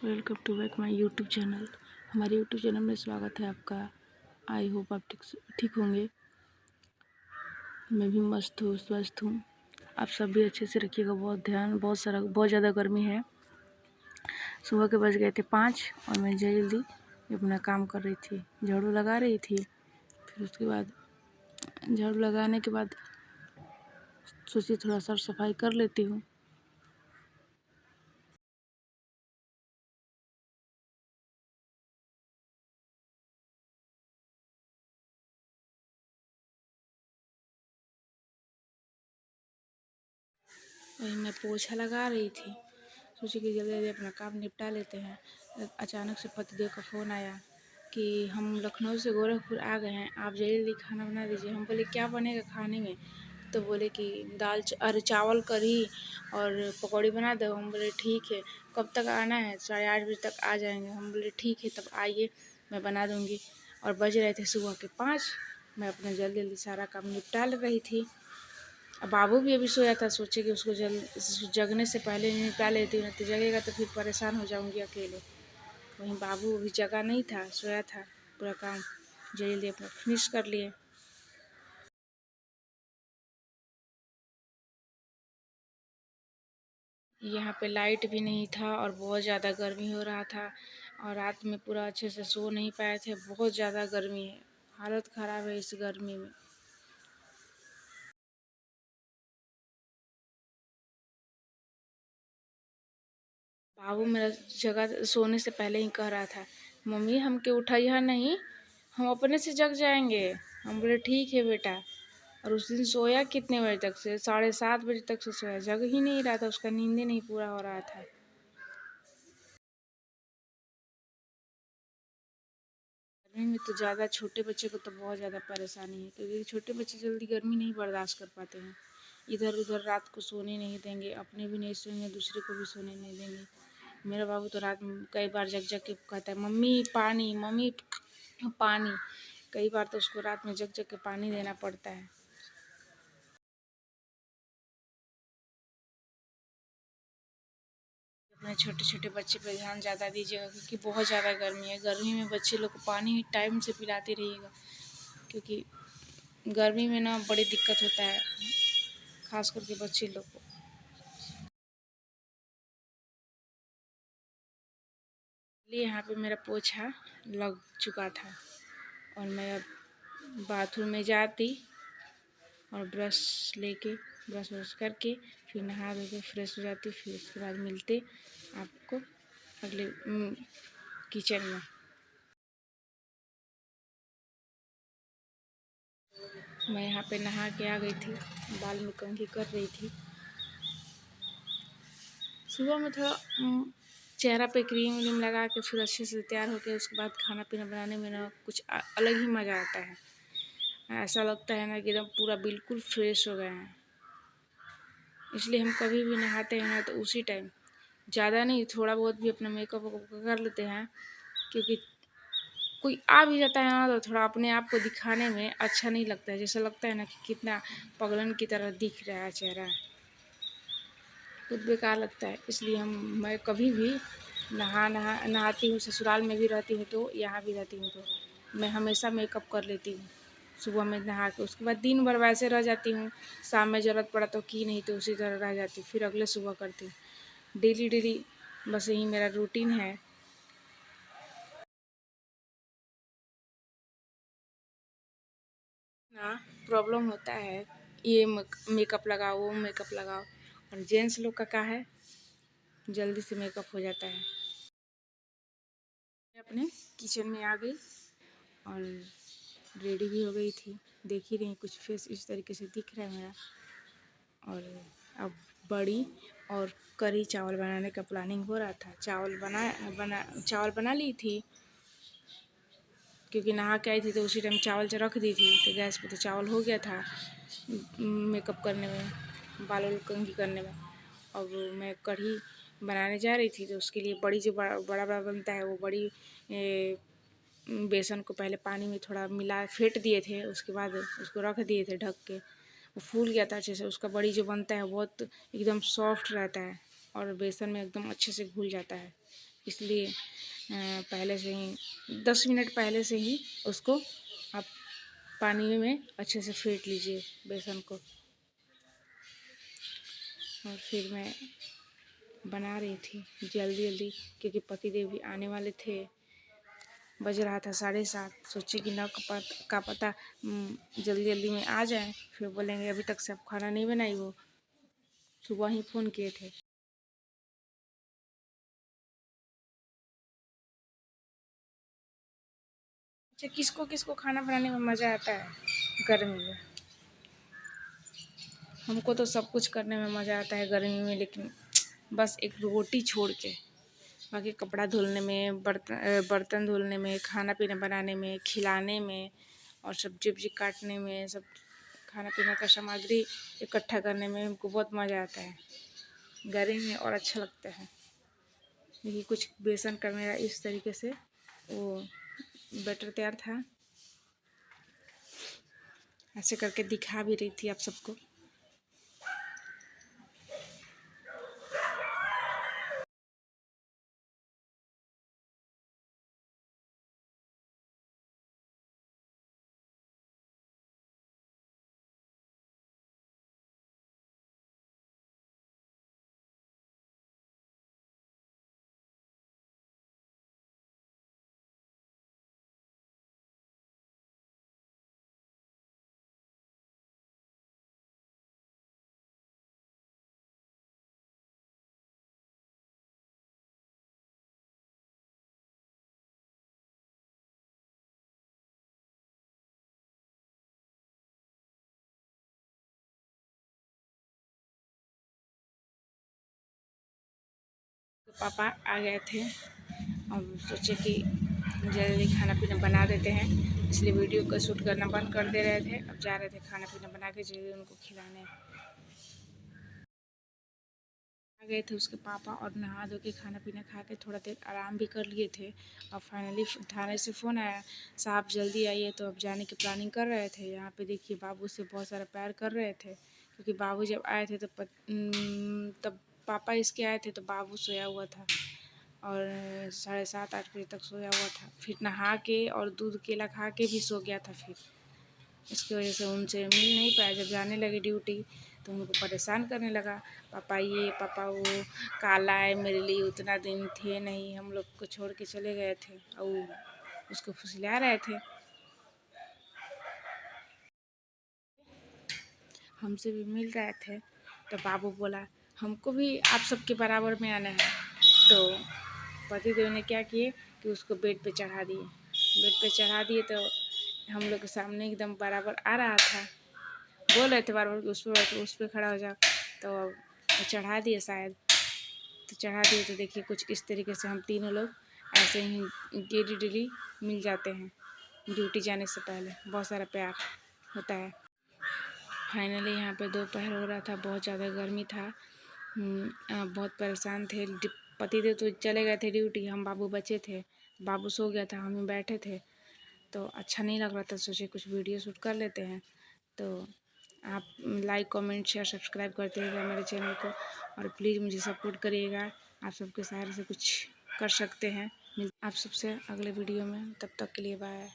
Welcome to back my YouTube channel. हमारे YouTube channel में स्वागत है आपका। आई होप आप ठीक होंगे। मैं भी मस्त हूँ, स्वस्थ हूँ। आप सब भी अच्छे से रखिएगा, बहुत ज़्यादा गर्मी है। सुबह के बज गए थे 5 और मैं जल्दी अपना काम कर रही थी, झाड़ू लगा रही थी। फिर उसके बाद झाड़ू लगाने के बाद सोची थोड़ा साफ सफाई कर लेती हूँ। वही मैं पोछा लगा रही थी, सोची कि जल्दी जल्दी अपना काम निपटा लेते हैं। अचानक से पतिदेव का फ़ोन आया कि हम लखनऊ से गोरखपुर आ गए हैं, आप जल्दी जल्दी खाना बना दीजिए। हम बोले क्या बनेगा खाने में? तो बोले कि अरे चावल कढ़ी और पकौड़ी बना दो। हम बोले ठीक है। कब तक आना है? 8:30 बजे तक आ जाएंगे। हम बोले ठीक है, तब आइए, मैं बना दूँगी। और बज रहे थे सुबह के 5। मैं अपना जल्दी जल्दी सारा काम निपटा ले रही थी। अब बाबू भी अभी सोया था, सोचे कि उसको जगने से पहले निपटा लेती हूँ, नहीं तो जगेगा तो फिर परेशान हो जाऊँगी अकेले। वहीं बाबू अभी जगा नहीं था, सोया था। पूरा काम जल्दी जल्दी अपना फिनिश कर लिए। यहाँ पे लाइट भी नहीं था और बहुत ज़्यादा गर्मी हो रहा था और रात में पूरा अच्छे से सो नहीं पाए थे। बहुत ज़्यादा गर्मी है, हालत ख़राब है इस गर्मी में। बाबू मेरा जगह सोने से पहले ही कह रहा था, मम्मी हमके उठाइया नहीं, हम अपने से जग जाएंगे। हम बोले ठीक है बेटा। और उस दिन सोया कितने बजे तक से? 7:30 बजे तक से सोया, जग ही नहीं रहा था, उसका नींद नहीं पूरा हो रहा था। गर्मी में तो ज़्यादा छोटे बच्चे को तो बहुत ज़्यादा परेशानी है, क्योंकि छोटे बच्चे जल्दी गर्मी नहीं बर्दाश्त कर पाते हैं। इधर उधर रात को सोने नहीं देंगे, अपने भी नहीं सोएंगे, दूसरे को भी सोने नहीं देंगे। मेरा बाबू तो रात में कई बार जग जग के कहता है मम्मी पानी, मम्मी पानी। कई बार तो उसको रात में जग जग के पानी देना पड़ता है। अपने छोटे छोटे बच्चे पर ध्यान ज़्यादा दीजिएगा, क्योंकि बहुत ज़्यादा गर्मी है। गर्मी में बच्चे लोग को पानी टाइम से पिलाते रहिएगा, क्योंकि गर्मी में ना बड़ी दिक्कत होता है, खास करके बच्चे लोग को। इसलिए यहाँ पे मेरा पोछा लग चुका था और मैं अब बाथरूम में जाती और ब्रश व्रश करके फिर नहा धो के फ्रेश हो जाती। फिर उसके बाद मिलते आपको अगले किचन में। मैं यहाँ पे नहा के आ गई थी, बाल में कंघी कर रही थी। सुबह में थोड़ा चेहरा पे क्रीम व्रीम लगा के फिर अच्छे से तैयार होकर उसके बाद खाना पीना बनाने में ना कुछ अलग ही मज़ा आता है। ऐसा लगता है ना कि एकदम पूरा बिल्कुल फ्रेश हो गए हैं। इसलिए हम कभी भी नहाते हैं ना तो उसी टाइम, ज़्यादा नहीं, थोड़ा बहुत भी अपना मेकअप कर लेते हैं, क्योंकि कोई आ भी जाता है ना तो थोड़ा अपने आप को दिखाने में अच्छा नहीं लगता है। जैसा लगता है ना कि कितना पगलन की तरह दिख रहा है चेहरा, खुद बेकार लगता है। इसलिए मैं कभी भी नहाती हूँ, ससुराल में भी रहती हूँ तो यहाँ भी रहती हूँ तो मैं हमेशा मेकअप कर लेती हूँ। सुबह में नहा के उसके बाद दिन भर वैसे रह जाती हूँ, शाम में ज़रूरत पड़ा तो की, नहीं तो उसी तरह रह जाती, फिर अगले सुबह करती हूँ। डेली डेली बस यही मेरा रूटीन है। ना प्रॉब्लम होता है, ये मेकअप लगाओ, वो मेकअप लगाओ, और जेंट्स लोग का क्या है, जल्दी से मेकअप हो जाता है। मैं अपने किचन में आ गई और रेडी भी हो गई थी। देख ही रही, कुछ फेस इस तरीके से दिख रहा है मेरा। और अब बड़ी और कढ़ी चावल बनाने का प्लानिंग हो रहा था। चावल बना ली थी, क्योंकि नहा के आई थी तो उसी टाइम चावल रख दी थी, तो गैस पे तो चावल हो गया था मेकअप करने में, बाल वाल कंघी करने में। अब मैं कढ़ी बनाने जा रही थी तो उसके लिए बड़ी जो बड़ा बड़ा बनता है, वो बड़ी बेसन को पहले पानी में थोड़ा मिला फेंट दिए थे, उसके बाद उसको रख दिए थे ढक के। वो फूल गया था अच्छे से। उसका बड़ी जो बनता है बहुत एकदम सॉफ्ट रहता है। और बेसन में एकदम अच्छे से घुल जाता है। इसलिए पहले से ही 10 मिनट पहले से ही उसको आप पानी में अच्छे से फेंट लीजिए बेसन को। और फिर मैं बना रही थी जल्दी जल्दी, क्योंकि पतिदेव भी आने वाले थे। बज रहा था 7:30। सोचे कि ना का पता जल्दी जल्दी में आ जाए, फिर बोलेंगे अभी तक से आप खाना नहीं बनाई हो। सुबह ही फ़ोन किए थे। अच्छा, किसको किसको खाना बनाने में मज़ा आता है गर्मी में? हमको तो सब कुछ करने में मज़ा आता है गर्मी में, लेकिन बस एक रोटी छोड़ के बाकी कपड़ा धुलने में, बर्तन धुलने में, खाना पीना बनाने में, खिलाने में और सब्जी उब्जी काटने में, सब खाना पीना का सामग्री इकट्ठा करने में हमको बहुत मज़ा आता है गर्मी में और अच्छा लगता है। देखिए कुछ बेसन का मेरा इस तरीके से वो बैटर तैयार था। ऐसे करके दिखा भी रही थी आप सबको। पापा आ गए थे और सोचे कि जल्दी खाना पीना बना देते हैं, इसलिए वीडियो को शूट करना बंद कर दे रहे थे। अब जा रहे थे खाना पीना बना के जल्दी उनको खिलाने। आ गए थे उसके पापा और नहा धो के खाना पीना खा के थोड़ा देर आराम भी कर लिए थे। और फाइनली थाने से फ़ोन आया, साहब जल्दी आइए। तो अब जाने की प्लानिंग कर रहे थे। यहाँ पे देखिए बाबू से बहुत सारा प्यार कर रहे थे, क्योंकि बाबू जब आए थे तब पापा इसके आए थे तो बाबू सोया हुआ था और 7:30-8 बजे तक सोया हुआ था। फिर नहा के और दूध केला खा के भी सो गया था। फिर इसकी वजह से उनसे मिल नहीं पाया। जब जाने लगे ड्यूटी तो उनको परेशान करने लगा, पापा ये पापा वो, काला है मेरे लिए, उतना दिन थे नहीं, हम लोग को छोड़ के चले गए थे। और उसको फुसला रहे थे। हमसे भी मिल रहे थे तो बाबू बोला हमको भी आप सबके बराबर में आना है। तो पतिदेव ने क्या किए कि उसको बेड पे चढ़ा दिए। बेड पे चढ़ा दिए तो हम लोग के सामने एकदम बराबर आ रहा था। बोल रहे थे बार बार उस पर खड़ा हो जाओ, तो चढ़ा दिए शायद। तो चढ़ा दिए तो देखिए कुछ इस तरीके से हम तीनों लोग ऐसे ही डेली मिल जाते हैं ड्यूटी जाने से पहले। बहुत सारा प्यार होता है। फाइनली यहाँ पे दोपहर हो रहा था, बहुत ज़्यादा गर्मी था। बहुत परेशान थे। पतिदेव तो चले गए थे ड्यूटी, हम बाबू बचे थे। बाबू सो गया था, हम बैठे थे तो अच्छा नहीं लग रहा था। सोचे कुछ वीडियो शूट कर लेते हैं। तो आप लाइक कमेंट शेयर सब्सक्राइब करते रहिएगा मेरे चैनल को, और प्लीज़ मुझे सपोर्ट करिएगा। आप सबके सहारे से कुछ कर सकते हैं। आप सबसे अगले वीडियो में, तब तक के लिए बाय।